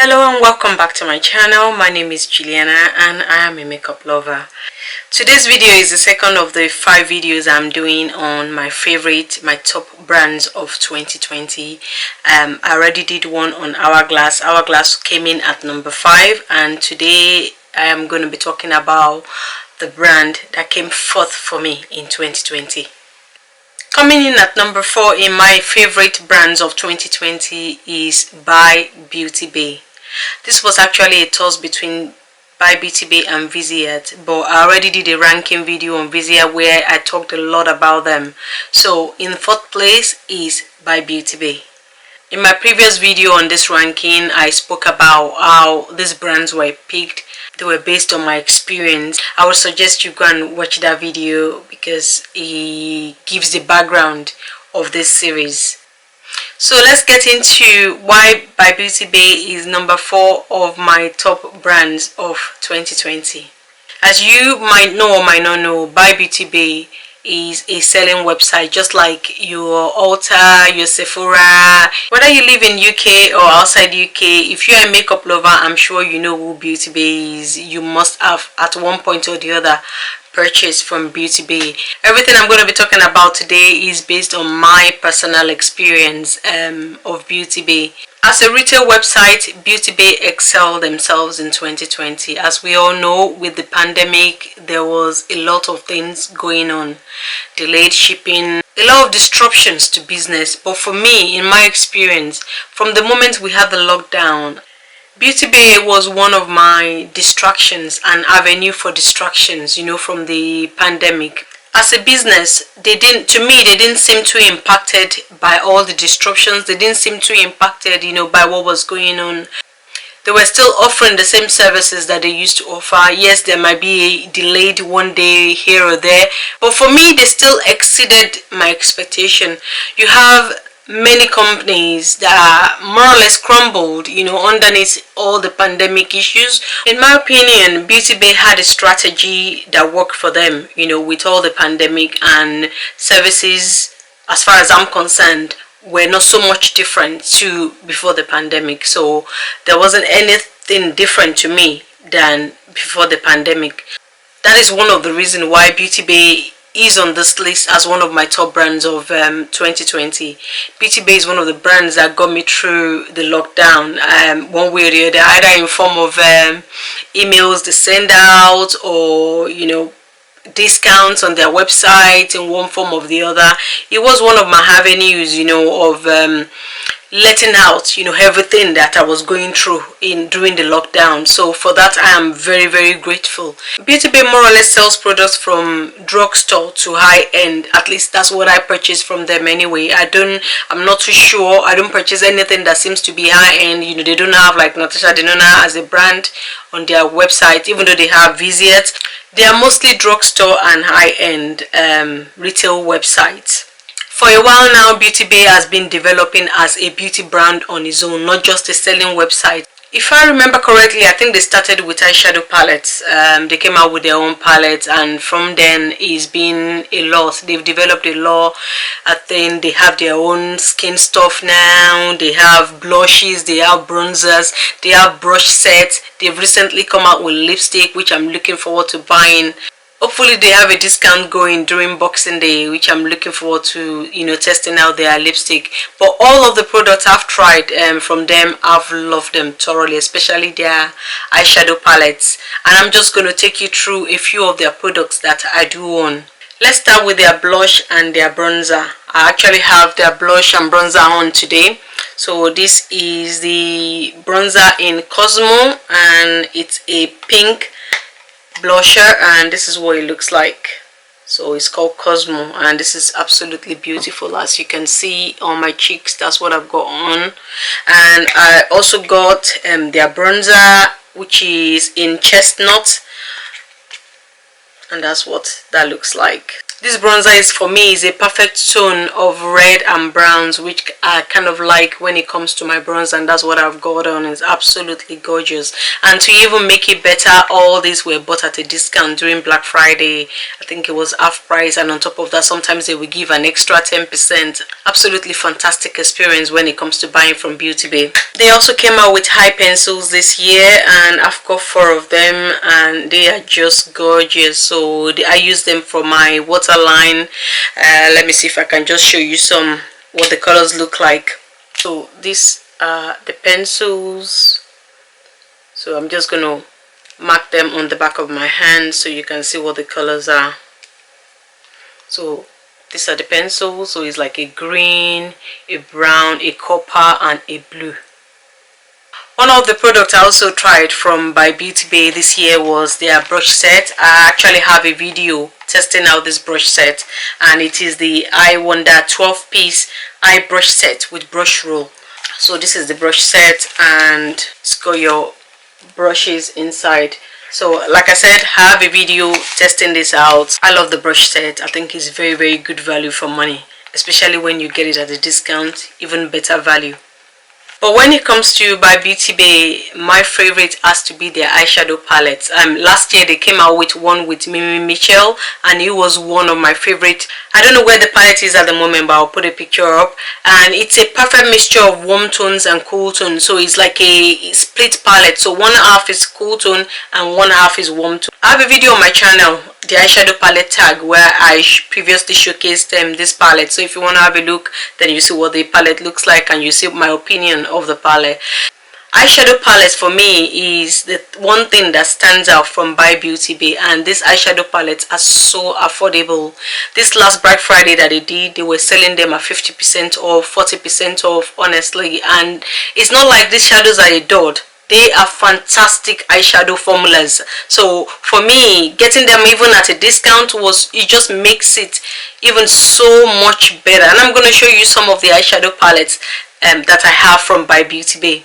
Hello and welcome back to my channel. My name is Juliana and I am a makeup lover. Today's video is the second of the 5 videos I'm doing on my top brands of 2020. I already did one on Hourglass. Hourglass came in at number 5, and today I am going to be talking about the brand that came fourth for me in 2020. Coming in at number 4 in my favorite brands of 2020 is By Beauty Bay. This was actually a toss between By Beauty Bay and Viseart, but I already did a ranking video on Viseart where I talked a lot about them. So in 4th place is By Beauty Bay. In my previous video on this ranking, I spoke about how these brands were picked. They were based on my experience. I would suggest you go and watch that video because it gives the background of this series. So let's get into why By Beauty Bay is number 4 of my top brands of 2020. As you might know or might not know, By Beauty Bay is a selling website just like your Ulta, your Sephora. Whether you live in UK or outside UK, if you're a makeup lover, I'm sure you know who Beauty Bay is. You must have at one point or the other purchased from Beauty Bay. Everything I'm going to be talking about today is based on my personal experience of Beauty Bay. As a retail website, Beauty Bay excelled themselves in 2020. As we all know, with the pandemic, there was a lot of things going on. Delayed shipping, a lot of disruptions to business. But for me, in my experience, from the moment we had the lockdown, Beauty Bay was one of my distractions and avenue for distractions, from the pandemic. As a business, they didn't seem too impacted by all the disruptions. They didn't seem too impacted, by what was going on. They were still offering the same services that they used to offer. Yes, there might be a delayed one day here or there, but for me, they still exceeded my expectation. You have many companies that are more or less crumbled, underneath all the pandemic issues. In my opinion, Beauty Bay had a strategy that worked for them, with all the pandemic, and services, as far as I'm concerned, were not so much different to before the pandemic. So there wasn't anything different to me than before the pandemic. That is one of the reasons why Beauty Bay is on this list as one of my top brands of 2020. Beauty Bay is one of the brands that got me through the lockdown, one way or the other, either in form of emails they send out, or discounts on their website in one form or the other. It was one of my avenues, of letting out, everything that I was going through during the lockdown. So for that, I am very, very grateful. Beauty Bay more or less sells products from drugstore to high end. At least that's what I purchase from them anyway. I'm not too sure. I don't purchase anything that seems to be high end. They don't have like Natasha Denona as a brand on their website, even though they have Viseart. They are mostly drugstore and high end retail websites. For a while now, Beauty Bay has been developing as a beauty brand on its own, not just a selling website. If I remember correctly, I think they started with Eyeshadow Palettes. They came out with their own palette, and from then it's been a lot. They've developed a lot. I think they have their own skin stuff now. They have blushes, they have bronzers, they have brush sets. They've recently come out with lipstick, which I'm looking forward to buying. Hopefully they have a discount going during Boxing Day, which I'm looking forward to, testing out their lipstick. But all of the products I've tried from them, I've loved them thoroughly, especially their eyeshadow palettes. And I'm just going to take you through a few of their products that I do own. Let's start with their blush and their bronzer. I actually have their blush and bronzer on today. So this is the bronzer in Cosmo, and it's a pink blusher, and this is what it looks like. So it's called Cosmo, and this is absolutely beautiful. As you can see on my cheeks, that's what I've got on. And I also got their bronzer, which is in Chestnut, and that's what that looks like. This bronzer is, for me, is a perfect tone of red and browns, which I kind of like when it comes to my bronzer, and that's what I've got on. It's absolutely gorgeous. And to even make it better, all these were bought at a discount during Black Friday. I think it was half price, and on top of that, sometimes they will give an extra 10%. Absolutely fantastic experience when it comes to buying from Beauty Bay. They also came out with high pencils this year, and I've got 4 of them, and they are just gorgeous. So I use them for my waterline. Let me see if I can just show you what the colors look like. So these are the pencils. So I'm just going to mark them on the back of my hand so you can see what the colors are. So these are the pencils. So it's like a green, a brown, a copper, and a blue. One of the products I also tried from by Beauty Bay this year was their brush set. I actually have a video testing out this brush set, and it is the I Wonder 12-piece eye brush set with brush roll. So this is the brush set, and it's got your brushes inside. So like I said, I have a video testing this out. I love the brush set. I think it's very, very good value for money, especially when you get it at a discount. Even better value. But when it comes to by Beauty Bay, my favorite has to be their eyeshadow palette. Last year they came out with one with Mimi Mitchell, and it was one of my favorite. I don't know where the palette is at the moment, but I'll put a picture up. And it's a perfect mixture of warm tones and cool tones. So it's like a split palette. So one half is cool tone and one half is warm tone. I have a video on my channel, the eyeshadow palette tag, where I previously showcased this palette. So if you want to have a look, then you see what the palette looks like, and you see my opinion of the palette. Eyeshadow palette for me is the one thing that stands out from by Beauty Bay, and these eyeshadow palettes are so affordable. This last Black Friday that they did, they were selling them at 50% off, 40% off, honestly. And it's not like these shadows are a dud. They are fantastic eyeshadow formulas. So for me, getting them even at a discount it just makes it even so much better. And I'm going to show you some of the eyeshadow palettes that I have from by Beauty Bay.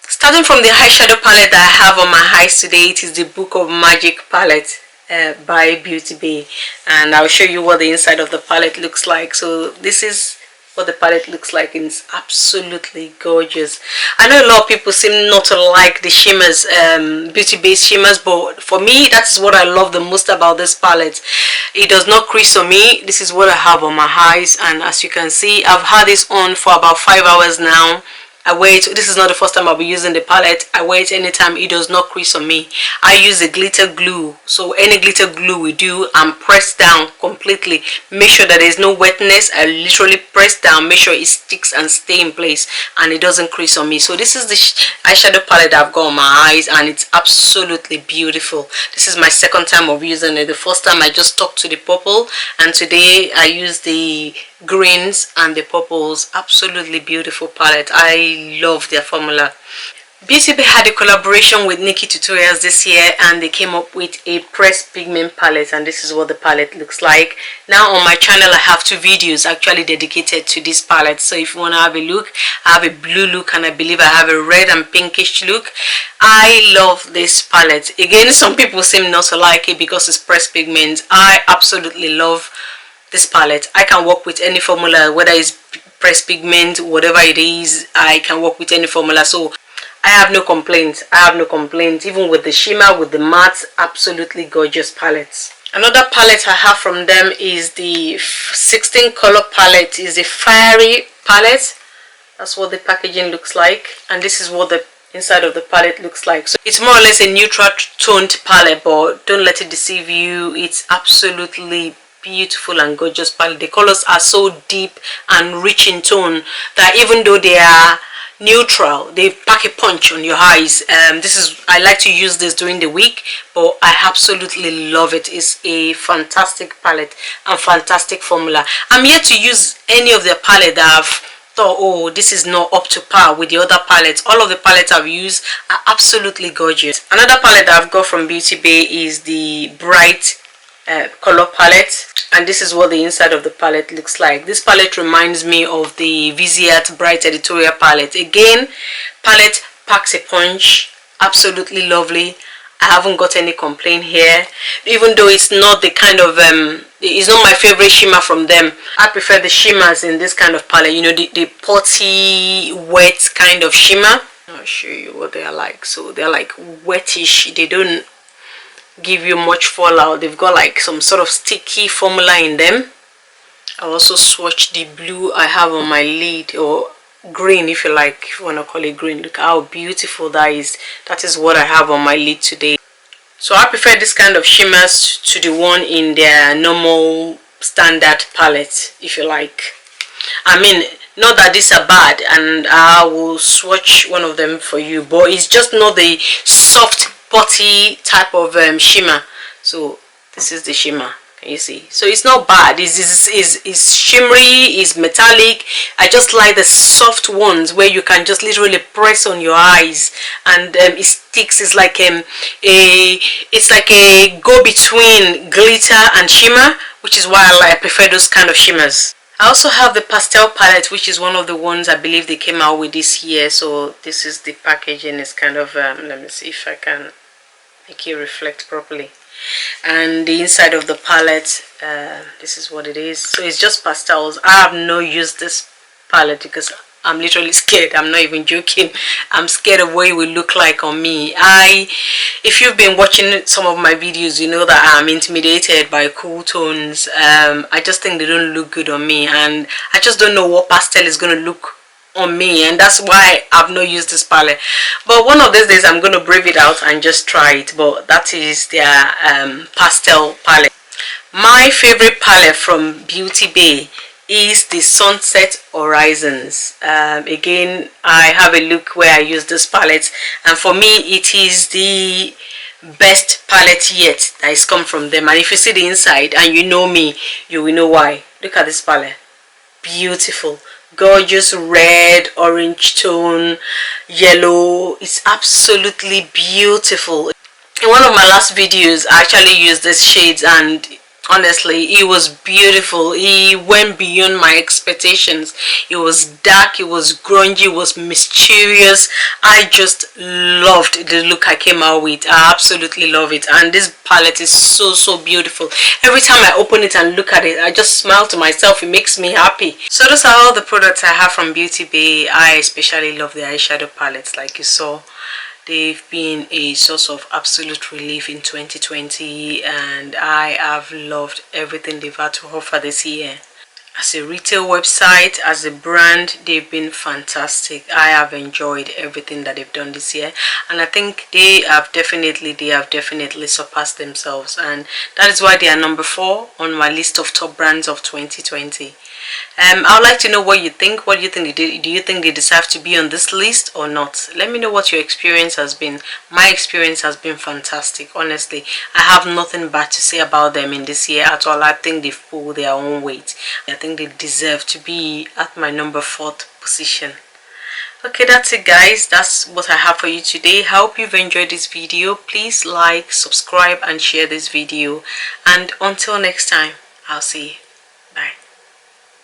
Starting from the eyeshadow palette that I have on my eyes today, it is the Book of Magic palette by Beauty Bay, and I'll show you what the inside of the palette looks like. So this is what the palette looks like, and it's absolutely gorgeous. I know a lot of people seem not to like the shimmers, Beauty Bay shimmers, but for me, that's what I love the most about this palette. It does not crease on me. This is what I have on my eyes, and as you can see, I've had this on for about 5 hours now. I wear it. This is not the first time I'll be using the palette. I wear it anytime. It does not crease on me. I use a glitter glue. So any glitter glue we do, and press down completely. Make sure that there's no wetness. I literally press down, make sure it sticks and stay in place, and it doesn't crease on me. So this is the eyeshadow palette I've got on my eyes, and it's absolutely beautiful. This is my second time of using it. The first time I just stuck to the purple, and today I use the greens and the purples. Absolutely beautiful palette. I love their formula. Beauty Bay had a collaboration with Nikki Tutorials this year, and they came up with a pressed pigment palette, and this is what the palette looks like. Now on my channel I have 2 videos actually dedicated to this palette, so if you want to have a look, I have a blue look, and I believe I have a red and pinkish look. I love this palette. Again, some people seem not to like it because it's pressed pigment. I absolutely love this palette. I can work with any formula, whether it's pressed pigment, whatever it is. I can work with any formula, so I have no complaints. I have no complaints. Even with the shimmer, with the matte, absolutely gorgeous palettes. Another palette I have from them is the 16 color palette. Is a fiery palette. That's what the packaging looks like, and this is what the inside of the palette looks like. So it's more or less a neutral toned palette, but don't let it deceive you. It's absolutely beautiful and gorgeous palette. The colors are so deep and rich in tone that even though they are neutral, they pack a punch on your eyes. I like to use this during the week, but I absolutely love it. It's a fantastic palette and fantastic formula. I'm yet to use any of their palette that I've thought, oh, this is not up to par with the other palettes. All of the palettes I've used are absolutely gorgeous. Another palette that I've got from Beauty Bay is the Bright color palette, and this is what the inside of the palette looks like. This palette reminds me of the Viseart Bright editorial palette. Again, palette packs a punch, absolutely lovely. I haven't got any complaint here, even though it's not the kind of it's not my favorite shimmer from them. I prefer the shimmers in this kind of palette, you know, the potty wet kind of shimmer. I'll show you what they are like. So they're like wettish, they don't give you much fallout. They've got like some sort of sticky formula in them. I also swatched the blue I have on my lid, or green if you like, if you want to call it green. Look how beautiful that is. That is what I have on my lid today. So I prefer this kind of shimmers to the one in their normal standard palette, if you like. I mean, not that these are bad, and I will swatch one of them for you, but it's just not the soft potty type of shimmer. So this is the shimmer. You see, so it's not bad. It's shimmery, it's metallic. I just like the soft ones where you can just literally press on your eyes and it sticks. It's like it's like a go-between glitter and shimmer, which is why I prefer those kind of shimmers. I also have the Pastel Palette, which is one of the ones I believe they came out with this year. So this is the packaging. It's kind of let me see if I can make it reflect properly. And the inside of the palette, this is what it is. So it's just pastels. I have not used this palette because I'm literally scared. I'm not even joking. I'm scared of what it will look like on me. If you've been watching some of my videos, you know that I'm intimidated by cool tones. I just think they don't look good on me, and I just don't know what pastel is going to look on me, and that's why I've not used this palette. But one of these days I'm going to brave it out and just try it. But that is their Pastel Palette. My favorite palette from Beauty Bay is the Sunset Horizons. Again, I have a look where I use this palette, and for me it is the best palette yet that has come from them. And if you see the inside and you know me, you will know why. Look at this palette. Beautiful, gorgeous red, orange tone, yellow. It's absolutely beautiful. In one of my last videos I actually used these shades, and honestly it was beautiful. It went beyond my expectations. It was dark, it was grungy, it was mysterious. I just loved the look I came out with. I absolutely love it, and this palette is so beautiful. Every time I open it and look at it, I just smile to myself. It makes me happy. So those are all the products I have from Beauty Bay. I especially love the eyeshadow palettes. Like you saw, they've been a source of absolute relief in 2020, and I have loved everything they've had to offer this year. As a retail website, as a brand, they've been fantastic. I have enjoyed everything that they've done this year, and I think they have definitely surpassed themselves, and that is why they are number 4 on my list of top brands of 2020. I would like to know what you think. What do you think they did? Do you think they deserve to be on this list or not? Let me know what your experience has been. My experience has been fantastic. Honestly, I have nothing bad to say about them in this year at all. I think they've pulled their own weight. I think they deserve to be at my number 4th position. Okay, that's it guys. That's what I have for you today. I hope you've enjoyed this video. Please like, subscribe and share this video, and until next time, I'll see you.